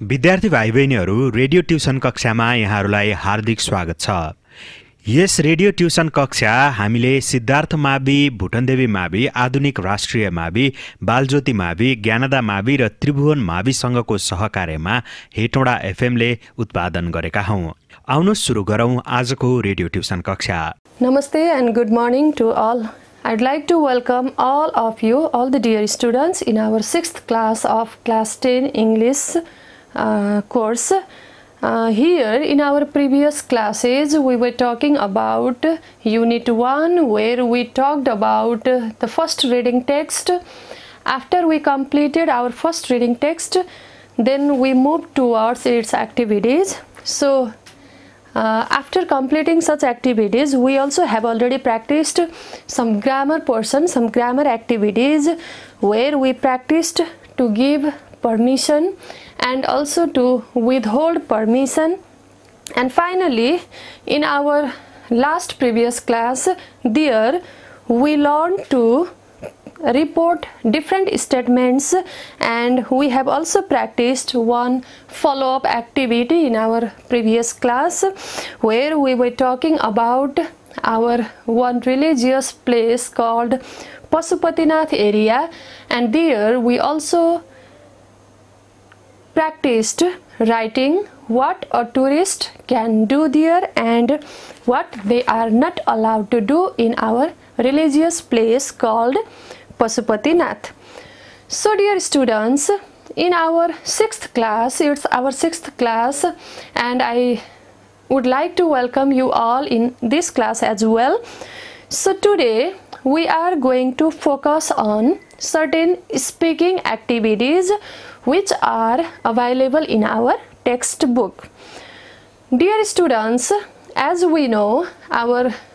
विद्यार्थी भाइ बहिनीहरू रेडियो ट्युसन कक्षामा यहाँहरूलाई हार्दिक स्वागत छ। यस रेडियो ट्युसन कक्षा हामीले सिद्धार्थ मावि, भुटनदेवी मावि, आधुनिक राष्ट्रिय मावि, बालज्योति मावि, ज्ञानदा मावि र त्रिभुवन माविसँगको सहकार्यमा हेटौँडा एफएमले उत्पादन गरेका हौं। आउनुहोस् सुरु गरौँ आजको रेडियो ट्युसन कक्षा। Namaste and good morning to all. I'd like to welcome all of you, all the dear students in our 6th class of class 10 English course. Here in our previous classes we were talking about unit 1, where we talked about the first reading text. After we completed our first reading text, then we moved towards its activities. So after completing such activities, we also have already practiced some grammar portion, some grammar activities, where we practiced to give permission and also to withhold permission. And finally, in our last previous class, there we learned to report different statements, and we have also practiced one follow-up activity in our previous class, where we were talking about our one religious place called Pasupatinath area, and there we also practiced writing what a tourist can do there and what they are not allowed to do in our religious place called Pasupatinath. So dear students, in our 6th class, it's our 6th class, and I would like to welcome you all in this class as well. So today we are going to focus on certain speaking activities which are available in our textbook. Dear students, as we know,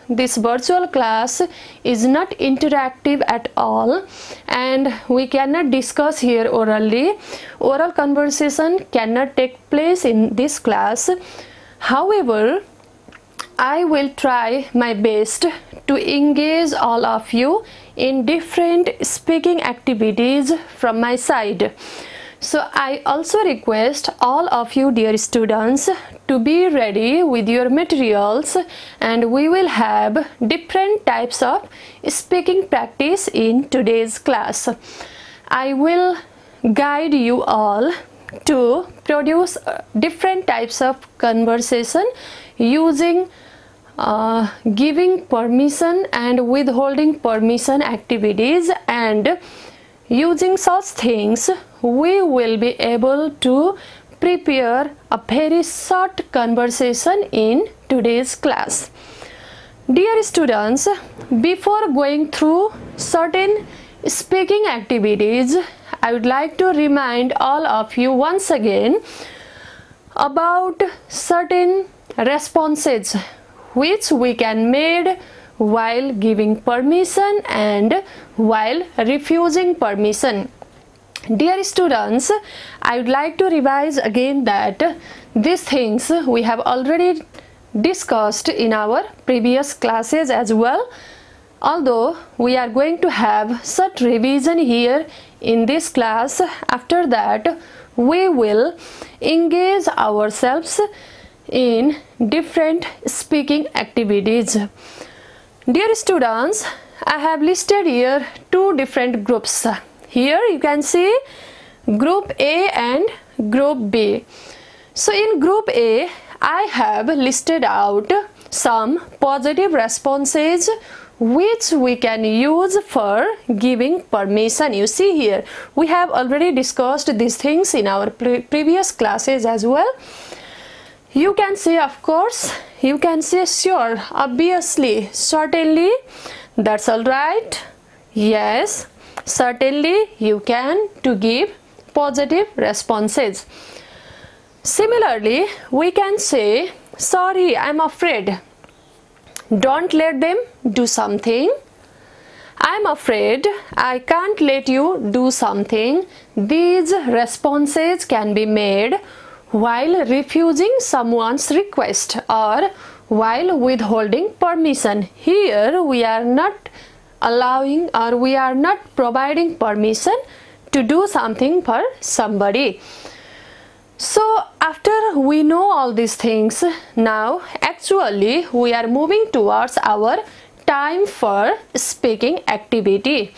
this virtual class is not interactive at all, and we cannot discuss here orally. Oral conversation cannot take place in this class. However, I will try my best to engage all of you in different speaking activities from my side. So I also request all of you dear students to be ready with your materials, and we will have different types of speaking practice in today's class. I will guide you all to produce different types of conversation using giving permission and withholding permission activities, and using such things we will be able to prepare a very short conversation in today's class. Dear students, before going through certain speaking activities, I would like to remind all of you once again about certain responses which we can make while giving permission and while refusing permission. Dear students, I would like to revise again that these things we have already discussed in our previous classes as well. Although we are going to have such revision here in this class, after that we will engage ourselves in different speaking activities. Dear students, I have listed here two different groups. Here you can see group A and group B. So in group A, I have listed out some positive responses which we can use for giving permission. You see here, we have already discussed these things in our previous classes as well. You can say, of course, you can say sure, obviously, certainly, that's all right, yes, certainly you can, to give positive responses. Similarly, we can say sorry, I'm afraid, don't let them do something, I'm afraid, I can't let you do something. These responses can be made while refusing someone's request or while withholding permission. Here we are not allowing or we are not providing permission to do something for somebody. So after we know all these things, now actually we are moving towards our time for speaking activity.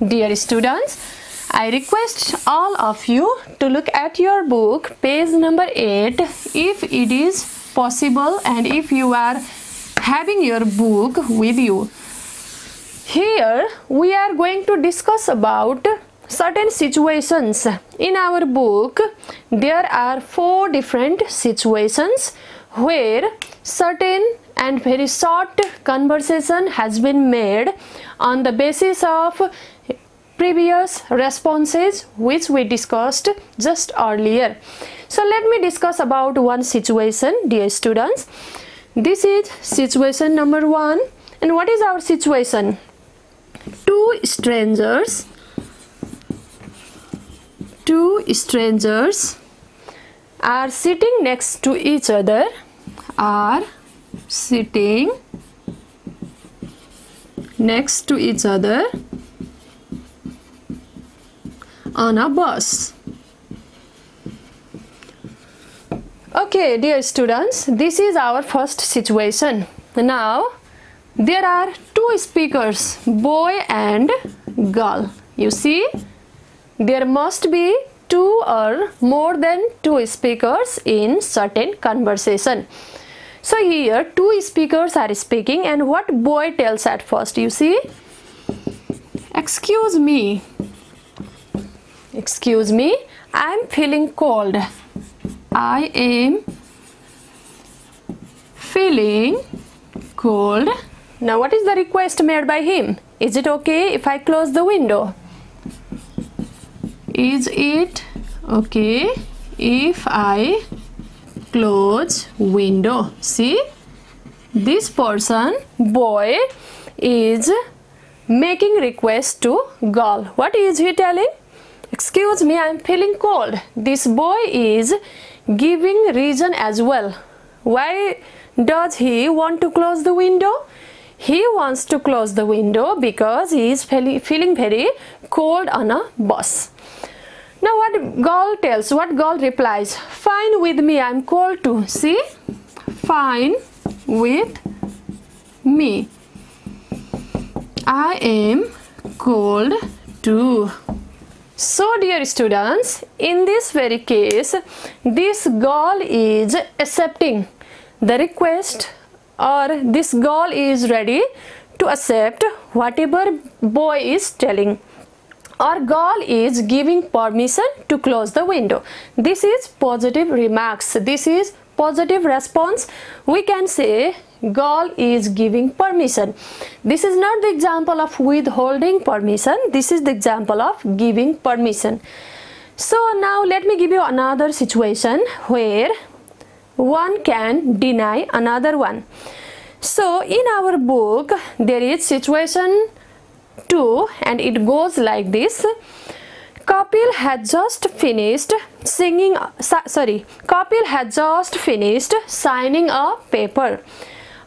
Dear students, I request all of you to look at your book, page number 8, if it is possible and if you are having your book with you. Here we are going to discuss about certain situations. In our book, there are 4 different situations where certain and very short conversation has been made on the basis of previous responses which we discussed just earlier. So let me discuss about one situation, dear students. This is situation number 1. And what is our situation? Two strangers are sitting next to each other, on a bus. Okay, dear students, this is our first situation. Now there are 2 speakers, boy and girl. You see, there must be 2 or more than 2 speakers in certain conversation. So here 2 speakers are speaking, and what boy tells at first, you see, excuse me, I am feeling cold. I am feeling cold. Now what is the request made by him? Is it okay if I close the window? Is it okay if I close window? See, this person, boy, is making request to girl. What is he telling? Excuse me, I am feeling cold. This boy is giving reason as well. Why does he want to close the window? He wants to close the window because he is feeling very cold on a bus. Now what girl replies? Fine with me, I am cold too. See? Fine with me, I am cold too. So dear students, in this very case, this girl is accepting the request, or this girl is ready to accept whatever boy is telling, or girl is giving permission to close the window. This is positive remarks. This is positive response. We can say girl is giving permission. This is not the example of withholding permission. This is the example of giving permission. So now let me give you another situation where one can deny another one. So in our book there is situation 2 and it goes like this. Kapil had just finished signing a paper.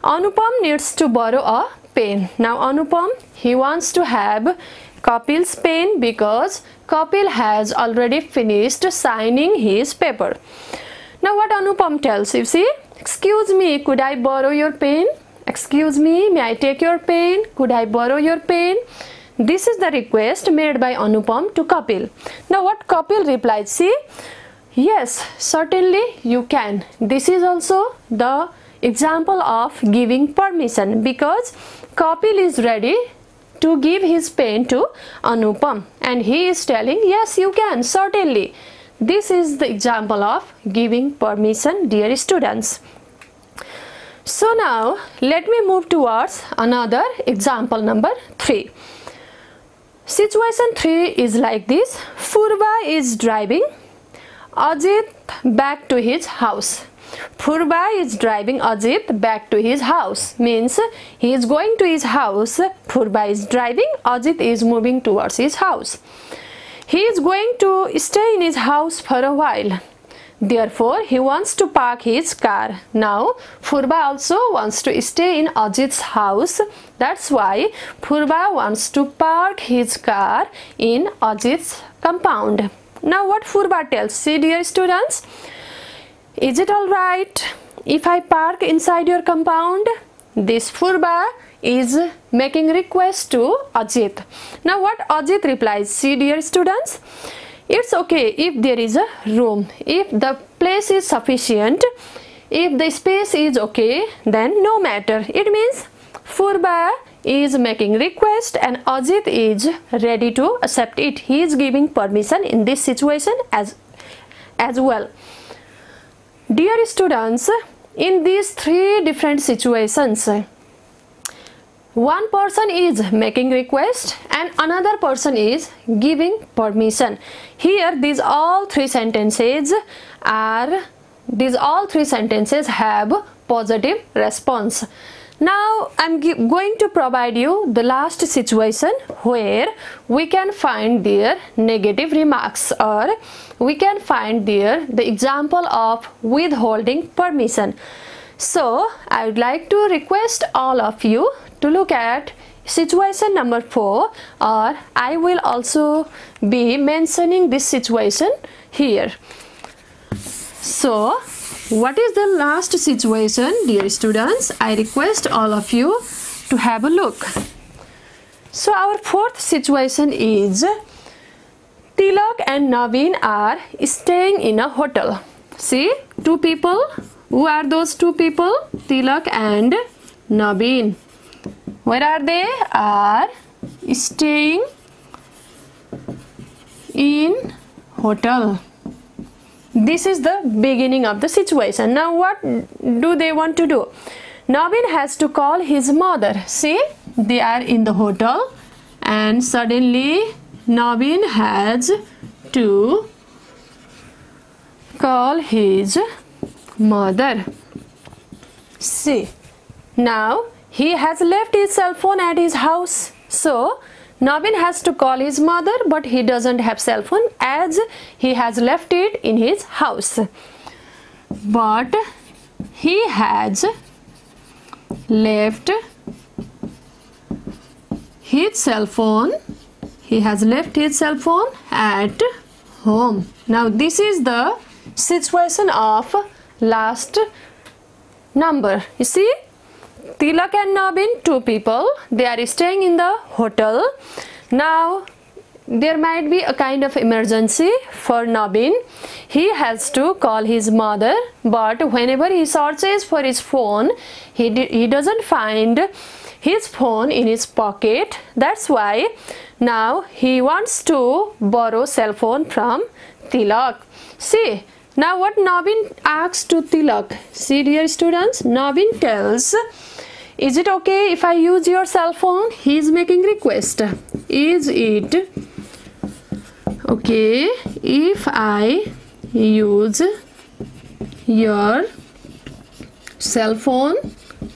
Anupam needs to borrow a pen. Now Anupam, he wants to have Kapil's pen because Kapil has already finished signing his paper. Now what Anupam tells, you see, excuse me, could I borrow your pen? Excuse me, may I take your pen? Could I borrow your pen? This is the request made by Anupam to Kapil. Now what Kapil replied, see, yes, certainly you can. This is also the example of giving permission because Kapil is ready to give his pen to Anupam and he is telling, yes, you can, certainly. This is the example of giving permission, dear students. So now let me move towards another example number 3. Situation 3 is like this. Purva is driving Ajit back to his house. Purva is driving Ajit back to his house. Means he is going to his house. Purva is driving. Ajit is moving towards his house. He is going to stay in his house for a while. Therefore, he wants to park his car. Now, Purva also wants to stay in Ajit's house. That's why Purva wants to park his car in Ajit's compound. Now, what Purva tells? See, dear students, Is it alright if I park inside your compound? This Purba is making request to Ajit. Now what Ajit replies? See, dear students, it's okay if there is a room, if the place is sufficient, if the space is okay, then no matter. It means Purba is making request and Ajit is ready to accept it. He is giving permission in this situation as well. Dear students, in these three different situations, one person is making request and another person is giving permission. Here these all three sentences have positive response. Now I'm going to provide you the last situation where we can find their negative remarks, or we can find there the example of withholding permission. So I would like to request all of you to look at situation number 4, or I will also be mentioning this situation here. So what is the last situation, dear students? I request all of you to have a look. So our fourth situation is Tilak and Naveen are staying in a hotel. See, two people. Who are those two people? Tilak and Naveen. Where are they? Are staying in hotel. This is the beginning of the situation. Now what do they want to do? Naveen has to call his mother. See, they are in the hotel and suddenly Naveen has to call his mother. See, now he has left his cell phone at his house. So Naveen has to call his mother, but he doesn't have cell phone as he has left it in his house. But he has left his cell phone. He has left his cell phone at home. Now this is the situation of last number. You see, Tilak and Naveen, two people, they are staying in the hotel. Now there might be a kind of emergency for Naveen. He has to call his mother, but whenever he searches for his phone, he doesn't find his phone in his pocket. That's why now he wants to borrow cell phone from Tilak. See, now what Naveen asks to Tilak. See, dear students, Naveen tells, is it okay if I use your cell phone? He is making request. Is it okay if I use your cell phone?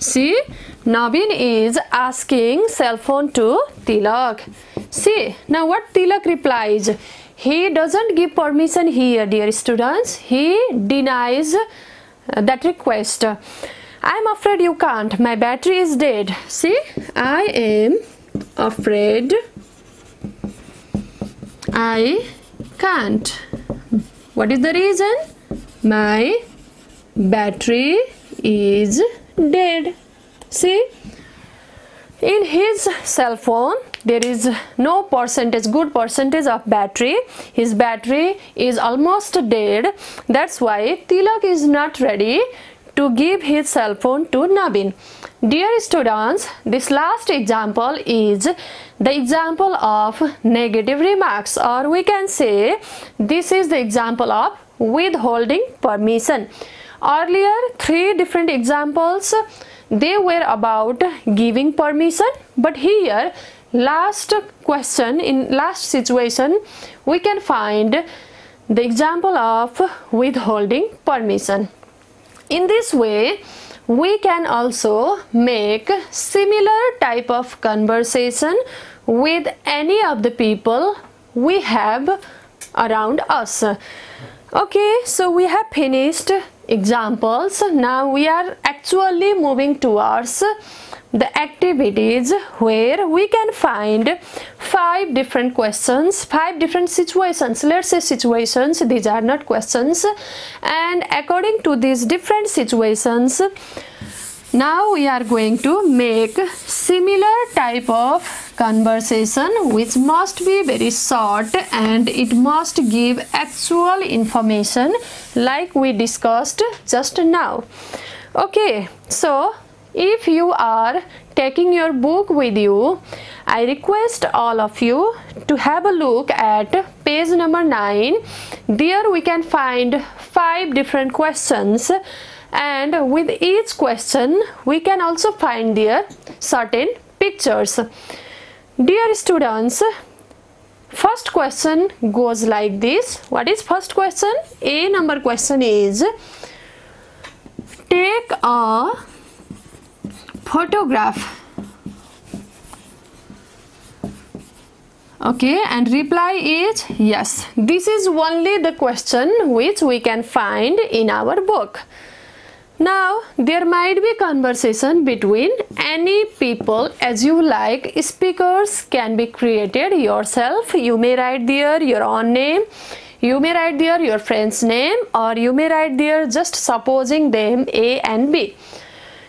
See, Naveen is asking cell phone to Tilak. See, now what Tilak replies? He doesn't give permission here, dear students. He denies that request. I'm afraid you can't. My battery is dead. See, I am afraid I can't. What is the reason? My battery is dead. See, in his cell phone there is no good percentage of battery. His battery is almost dead. That's why Tilak is not ready to give his cell phone to Naveen. Dear students, this last example is the example of negative remarks, or we can say this is the example of withholding permission. Earlier, three different examples, they were about giving permission, but here last question, in last situation, we can find the example of withholding permission. In this way, we can also make similar type of conversation with any of the people we have around us. Okay, so we have finished examples. Now we are actually moving towards the activities where we can find 5 different questions, 5 different situations. Let's say situations, these are not questions, and according to these different situations, now we are going to make similar type of conversation which must be very short and it must give actual information like we discussed just now. Okay, so if you are taking your book with you, I request all of you to have a look at page number 9. There we can find 5 different questions, and with each question we can also find there certain pictures. Dear students, first question goes like this. What is first question? A number question is, take a photograph. Okay, and reply is yes. This is only the question which we can find in our book. Now, there might be conversation between any people as you like. Speakers can be created yourself. You may write there your own name. You may write there your friend's name, or you may write there just supposing them A and B.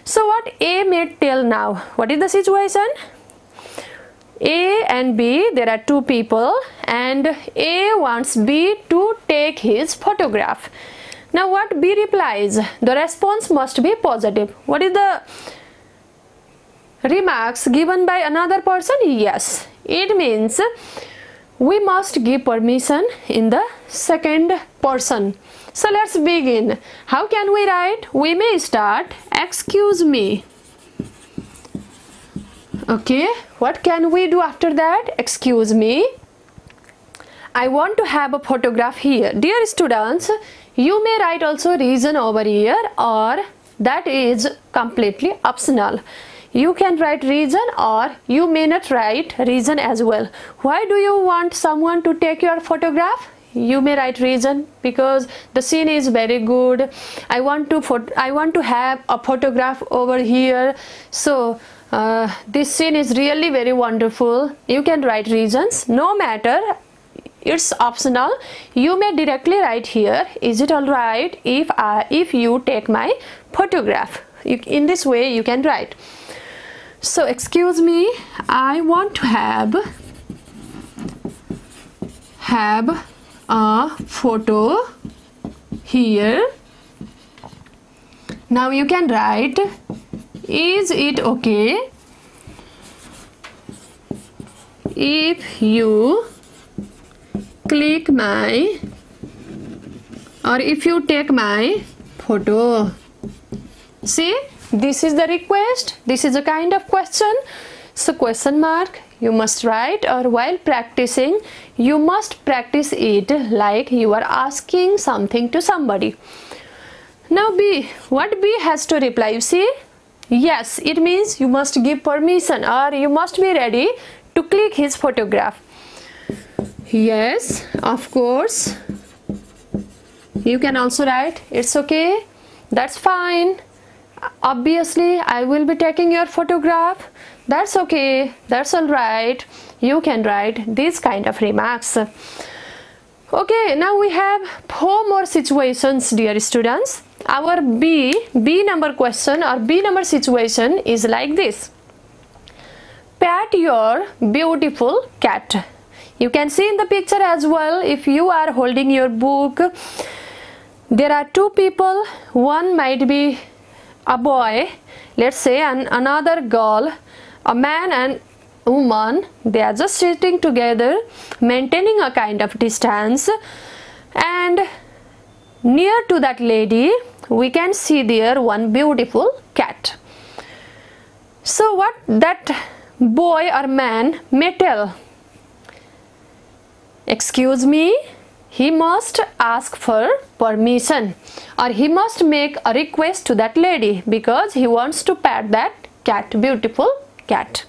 So what A may tell now? What is the situation? A and B, there are 2 people, and A wants B to take his photograph. Now what B replies? The response must be positive. What is the remarks given by another person? Yes. It means we must give permission in the second person. So let's begin. How can we write? We may start, excuse me. Okay, what can we do after that? Excuse me, I want to have a photograph here. Dear students, you may write also reason over here, or that is completely optional. You can write reason or you may not write reason as well. Why do you want someone to take your photograph? You may write reason because the scene is very good. I want to have a photograph over here. So this scene is really very wonderful. You can write reasons. No matter, it's optional. You may directly write here, is it alright if you take my photograph? In this way you can write. So excuse me, I want to have a photo here. Now you can write, is it okay if you click my, or if you take my photo? See, this is the request. This is a kind of question. So question mark you must write, or while practicing you must practice it like you are asking something to somebody. Now B, what B has to reply? You see, yes, it means you must give permission, or you must be ready to click his photograph. Yes, of course. You can also write, it's okay, that's fine, obviously I will be taking your photograph, that's okay, that's alright. You can write these kind of remarks. Okay, now we have 4 more situations, dear students. Our B number question or B number situation is like this. Pat your beautiful cat. You can see in the picture as well, if you are holding your book, there are 2 people. One might be a boy, let's say, and another girl, a man and woman. They are just sitting together, maintaining a kind of distance, and near to that lady we can see there one beautiful cat. So what that boy or man may tell? Excuse me, he must ask for permission, or he must make a request to that lady because he wants to pet that cat, beautiful cat.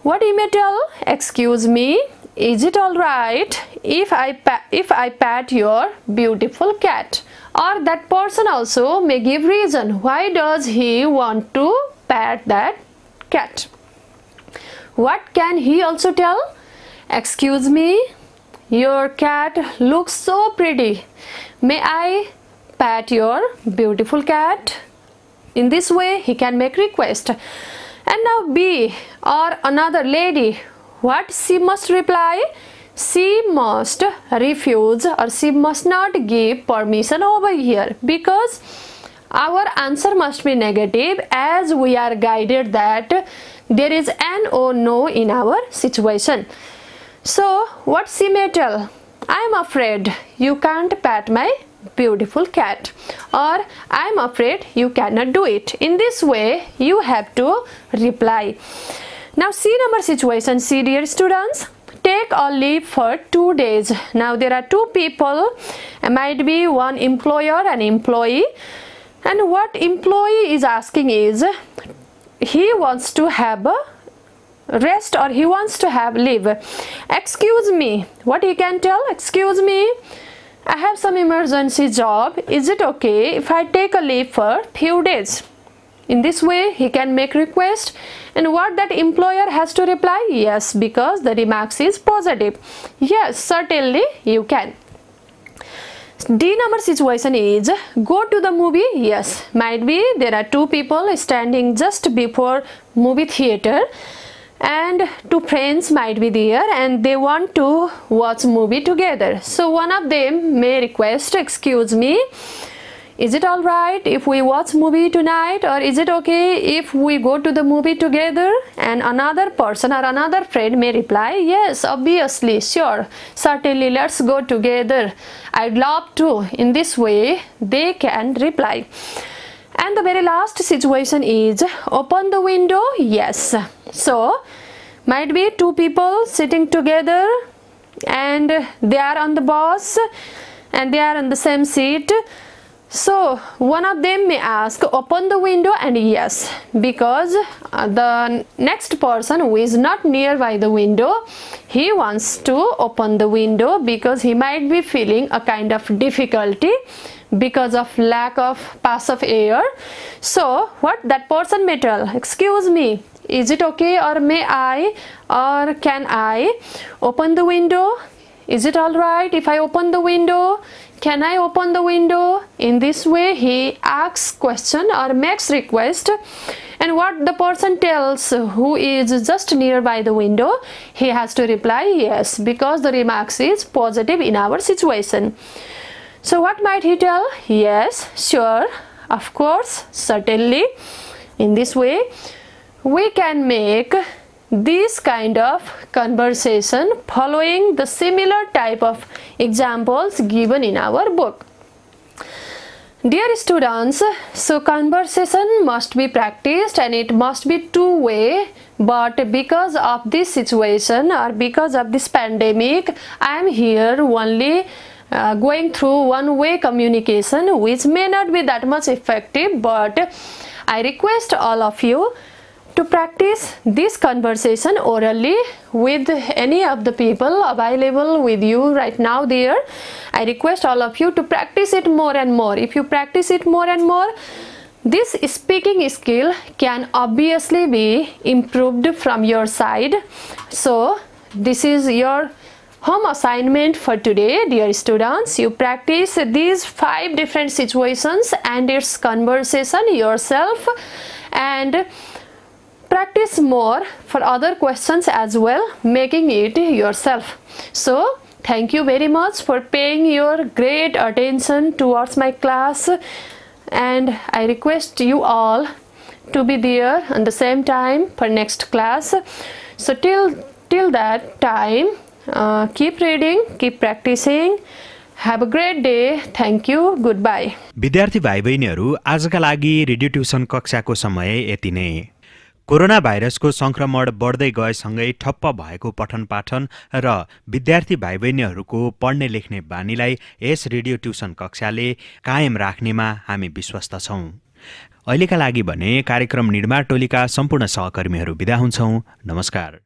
What he may tell? Excuse me, is it alright if I pat your beautiful cat? Or that person also may give reason why does he want to pat that cat. What can he also tell? Excuse me, your cat looks so pretty. May I pat your beautiful cat? In this way, he can make request. And now B or another lady, what she must reply? She must refuse or she must not give permission over here, because our answer must be negative, as we are guided that there is an or no in our situation. So what she may tell? I am afraid you can't pat my beautiful cat, or I am afraid you cannot do it. In this way you have to reply. Now C number situation. C, dear students, take a leave for 2 days. Now there are two people, might be one employer and employee, and what employee is asking is he wants to have a rest or he wants to have leave. Excuse me, what he can tell? Excuse me, I have some emergency job. Is it okay if I take a leave for few days? In this way he can make request, and what that employer has to reply? Yes, because the remarks is positive. Yes, certainly you can. D number situation is go to the movie. Yes, might be there are two people standing just before movie theater, and two friends might be there and they want to watch movie together. So one of them may request, excuse me, is it alright if we watch movie tonight, or is it okay if we go to the movie together? And another person or another friend may reply, yes, obviously, sure, certainly, let's go together, I'd love to. In this way they can reply. And the very last situation is open the window. Yes, so might be two people sitting together and they are on the bus and they are on the same seat. So one of them may ask open the window, and yes, because the next person who is not nearby the window, he wants to open the window because he might be feeling a kind of difficulty because of lack of pass of air. So what that person may tell, excuse me, is it okay, or may I, or can I open the window? Is it alright if I open the window? Can I open the window? In this way he asks question or makes request, and what the person tells who is just nearby the window, he has to reply yes, because the remarks is positive in our situation. So what might he tell? Yes, sure, of course, certainly. In this way we can make this kind of conversation following the similar type of examples given in our book. Dear students, so conversation must be practiced and it must be two-way, but because of this situation or because of this pandemic, I am here only going through one-way communication, which may not be that much effective, but I request all of you to practice this conversation orally with any of the people available with you right now there. I request all of you to practice it more and more. If you practice it more and more, this speaking skill can obviously be improved from your side. So this is your home assignment for today, dear students. You practice these 5 different situations and its conversation yourself, and practice more for other questions as well, making it yourself. So thank you very much for paying your great attention towards my class, and I request you all to be there at the same time for next class. So till that time, keep reading, keep practicing. Have a great day. Thank you. Goodbye. विद्यार्थी भाइ बहिनीहरू, आजका लागि radio tuition कक्षाको समय यति नै। Corona भाइरसको संक्रमण बढ्दै गएसँगै ठप्प भएको पठन पाठन र विद्यार्थी भाइ बहिनीहरूको पढ्ने लेख्ने बानीलाई यस रेडियो ट्युसन कक्षाले कायम राख्नेमा हामी विश्वस्त छौं। अहिलेका लागि भने कार्यक्रम निर्माण टोलीका सम्पूर्ण सहकर्मीहरू बिदा हुन्छौं। नमस्कार।